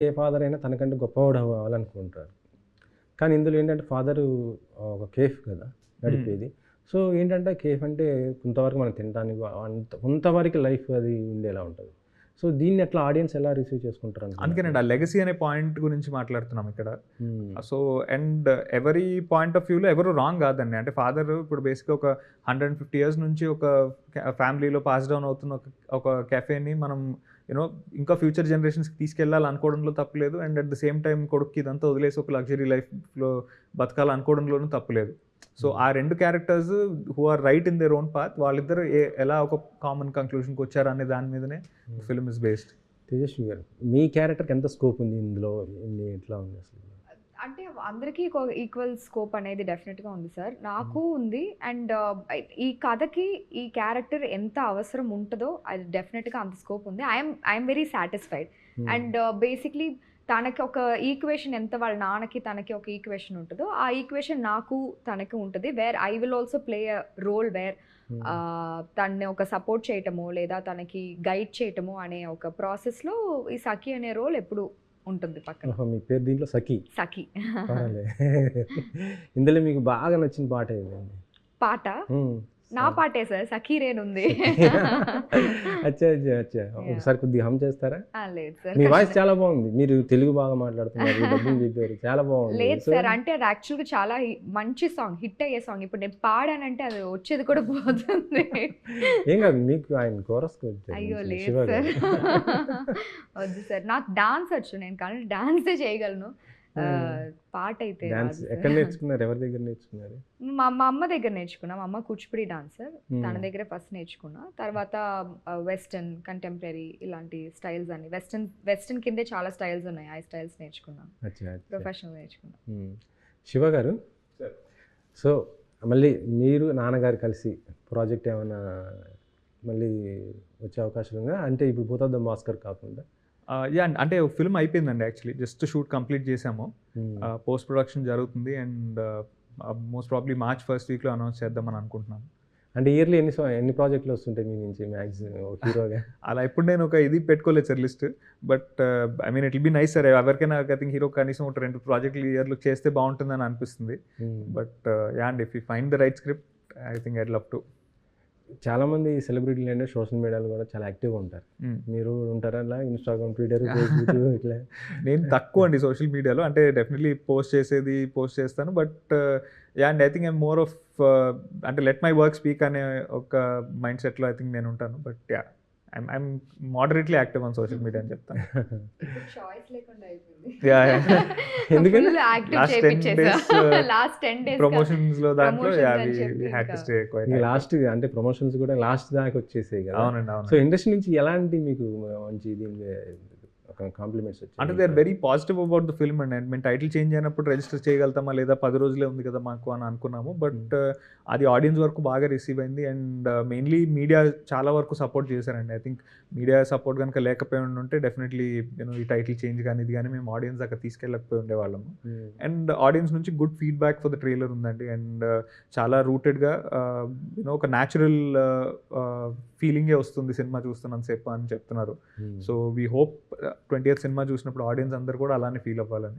ఏ father అయినా తనకంటే గొప్పవాడు అవ్వాలనుకుంటారు. కానీ ఇందులో ఏంటంటే ఫాదరు ఒక కేఫ్ కదా నడిపేది. సో ఏంటంటే కేఫ్ అంటే కొంతవరకు మనం తినడానికి కొంతవరకు లైఫ్ అది ఉండేలా ఉంటది. సో దీన్ని ఎట్లా ఆడియన్స్ ఎలా రిసీవ్ చేసుకుంటారు అనుకున్నారు? అందుకేనండి ఆ లెగసీ అనే పాయింట్ గురించి మాట్లాడుతున్నాం ఇక్కడ. హ్మ్. So and every point of వ్యూలో ఎవరు రాంగ్ కాదండి. అంటే ఫాదర్ ఇప్పుడు బేసిక్‌గా ఒక 150 ఇయర్స్ నుంచి ఒక ఫ్యామిలీలో పాస్ డౌన్ అవుతున్న ఒక కెఫేని మనం ఇంకా ఫ్యూచర్ జనరేషన్స్‌కి తీసుకెళ్ళాలనుకోవడంలో తప్పులేదు. And at the same time కొడుక్కి ఇదంతా వదిలేసి ఒక లగ్జరీ లైఫ్‌లో బతకాలనుకోవడంలోనూ తప్పులేదు. సో ఆ 2 characters who are right in their own path వాళ్ళిద్దరు ఎలా ఒక కామన్ కంక్లూషన్‌కి వచ్చారు అనే దాని మీదనే ఫిల్మ్ ఇస్ బేస్డ్. తేజస్వి గారు, మీ క్యారెక్టర్‌కి ఎంత స్కోప్ ఉంది ఇందులో? ఎట్లా ఉంది అసలు? అంటే అందరికీ ఈక్వల్ స్కోప్ అనేది డెఫినెట్గా ఉంది సార్. నాకు ఉంది. అండ్ ఈ కథకి ఈ క్యారెక్టర్ ఎంత అవసరం ఉంటుందో అది డెఫినెట్గా అంత స్కోప్ ఉంది. I'm very satisfied. And basically తనకి ఒక ఈక్వేషన్ ఎంత వాళ్ళ నాన్నకి తనకి ఒక ఈక్వేషన్ ఉంటుందో ఆ ఈక్వేషన్ నాకు తనకి ఉంటుంది. Where I will also play a role where తనని ఒక సపోర్ట్ చేయటము లేదా తనకి గైడ్ చేయటము అనే ఒక ప్రాసెస్లో ఈ సఖి అనే రోల్ ఎప్పుడు ఉంటుంది పక్కన. మీ పేరు దీంట్లో సఖి. సఖి. ఇందులో మీకు బాగా నచ్చిన పాట ఏదండి? పాట నా పాటే సార్, సఖీ రేన్ ఉంది. అచ్చా అచ్చా అచ్చా, ఒకసారి కొద్దిగా హమ్ చేస్తారా? లేదు సార్, మీ వాయిస్ చాలా బాగుంది. మీరు తెలుగు బాగా మాట్లాడుతున్నారు, డబ్బింగ్ చెప్పారు, చాలా బాగుంది. లేదు సార్, అంటే అది యాక్చువల్గా చాలా మంచి సాంగ్, హిట్ అయ్యే సాంగ్. ఇప్పుడు నేను పాడానంటే అది వచ్చేది కూడా పోతుంది. ఏం కాదు, మీకు ఆయన కోరస్. అయ్యో లేదు సార్, వద్దు సార్. నాకు డాన్స్ వచ్చు, నేను కానీ డాన్సే చేయగలను. పాట అయితే ఎక్కడ నేర్చుకున్నారు? ఎవరి దగ్గర నేర్చుకున్నారు? మా అమ్మ దగ్గర నేర్చుకున్నా. మా అమ్మ కూచిపూడి డాన్సర్, తన దగ్గర ఫస్ట్ నేర్చుకున్నా. తర్వాత వెస్టర్న్, కంటెంపరీ ఇలాంటి స్టైల్స్ అన్ని వెస్టర్న్ కిందే చాలా స్టైల్స్ ఉన్నాయి, ఆ స్టైల్స్ నేర్చుకున్నాను. ప్రొఫెషనల్ నేర్చుకున్నా. శివ గారు, సో మళ్ళీ మీరు నాన్నగారు కలిసి ప్రాజెక్ట్ ఏమైనా మళ్ళీ వచ్చే అవకాశం ఉందా? అంటే ఇప్పుడు బూత్ ఆఫ్ ద మాస్కర్ కాకుండా యా, అంటే ఫిల్మ్ అయిపోయిందండి. యాక్చువల్లీ జస్ట్ షూట్ కంప్లీట్ చేసాము. పోస్ట్ ప్రొడక్షన్ జరుగుతుంది and most probably March first వీక్లో అనౌన్స్ చేద్దామని అనుకుంటున్నాను. అంటే ఇయర్లీ ఎన్ని ప్రాజెక్టులు వస్తుంటాయి మీ నుంచి మ్యాక్సిమం హీరోగా? అలా ఇప్పుడు నేను ఒక ఇది పెట్టుకోలేదు sir list. But I mean it will be nice sir. ఎవరికైనా ఐ థింక్ హీరో కనీసం ఒక 2 ప్రాజెక్టులు ఇయర్లో చేస్తే బాగుంటుందని అనిపిస్తుంది. But yeah and if you find the right script I think I'd love to. చాలామంది సెలబ్రిటీలు అంటే సోషల్ మీడియాలో కూడా చాలా యాక్టివ్గా ఉంటారు. మీరు ఉంటారా అలా? ఇన్స్టాగ్రామ్, ట్విట్టర్, ఫేస్బుక్ ఇట్లా? నేను తక్కువ అండి సోషల్ మీడియాలో. అంటే డెఫినెట్లీ పోస్ట్ చేస్తాను. But yeah and I think I'm more of అంటే లెట్ మై వర్క్ స్పీక్ అనే ఒక మైండ్ సెట్లో ఐ థింక్ నేను ఉంటాను. But yeah I'm moderately active on social media అని చెప్తాను. ఎందుకంటే ప్రమోషన్స్ లో దాంట్లో లాస్ట్ అంటే ప్రమోషన్స్ కూడా లాస్ట్ దాకా వచ్చేసాయి కదా. అవునండి, అవును. సో ఇండస్ట్రీ నుంచి ఎలాంటి మీకు మంచి కాంప్లిమెంట్స్ వచ్చాయి? అంటే they are very positive about the film and మేము టైటిల్ చేంజ్ అయినప్పుడు రిజిస్టర్ చేయగలుగుతామా లేదా 10 రోజులే ఉంది కదా మాకు అని అనుకున్నాము. బట్ అది ఆడియన్స్ వరకు బాగా రిసీవ్ అయింది. అండ్ మెయిన్లీ మీడియా చాలా వరకు సపోర్ట్ చేశారండి. ఐ థింక్ మీడియా సపోర్ట్ కనుక లేకపోయి ఉంటే డెఫినెట్లీ ఈ టైటిల్ చేంజ్ కానీ ఇది కానీ మేము ఆడియన్స్ దాకా తీసుకెళ్ళకపోయి ఉండేవాళ్ళము. అండ్ ఆడియన్స్ నుంచి good feedback for the trailer ఉందండి. అండ్ చాలా రూటెడ్గా ఒక న్యాచురల్ ఫీలింగే వస్తుంది సినిమా చూస్తున్నాను సేపు అని చెప్తున్నారు. So we hope 20th cinema చూసినప్పుడు ఆడియన్స్ అందరు కూడా అలానే ఫీల్ అవ్వాలని.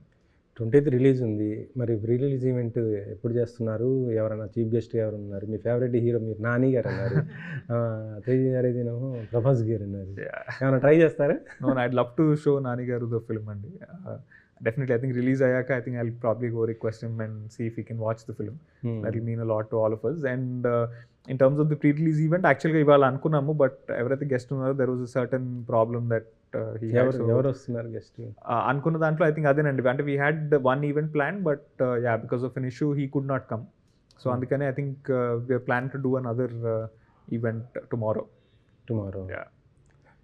20th రిలీజ్ ఉంది, మరి రిలీజ్ ఈవెంట్ ఎప్పుడు చేస్తున్నారు? ఎవరైనా చీఫ్ గెస్ట్ ఎవరు ఉన్నారు? మీ ఫేవరెట్ హీరో మీరు నాని గారు అన్నారు, తేజ గారు ఏదేమో ప్రభాస్ గారు అన్నారు. ఏమైనా ట్రై చేస్తారా? No, I'd love to show Nani గారు ద ఫిల్మ్ అండి. Definitely, I think release ayaka, I think I'll probably go request him and see if he can watch the film. That will mean a lot to all of us. And in terms of the pre-release event, actually ivala anukunnamu, but everything guest unnaru, there was a certain problem that he had. Evaru vastunaru guest? Anukunna dantlo I think adenandi. Ante we had one event planned, but yeah, because of an issue he could not come. So andukane I think we are planning to do another event tomorrow. Yeah.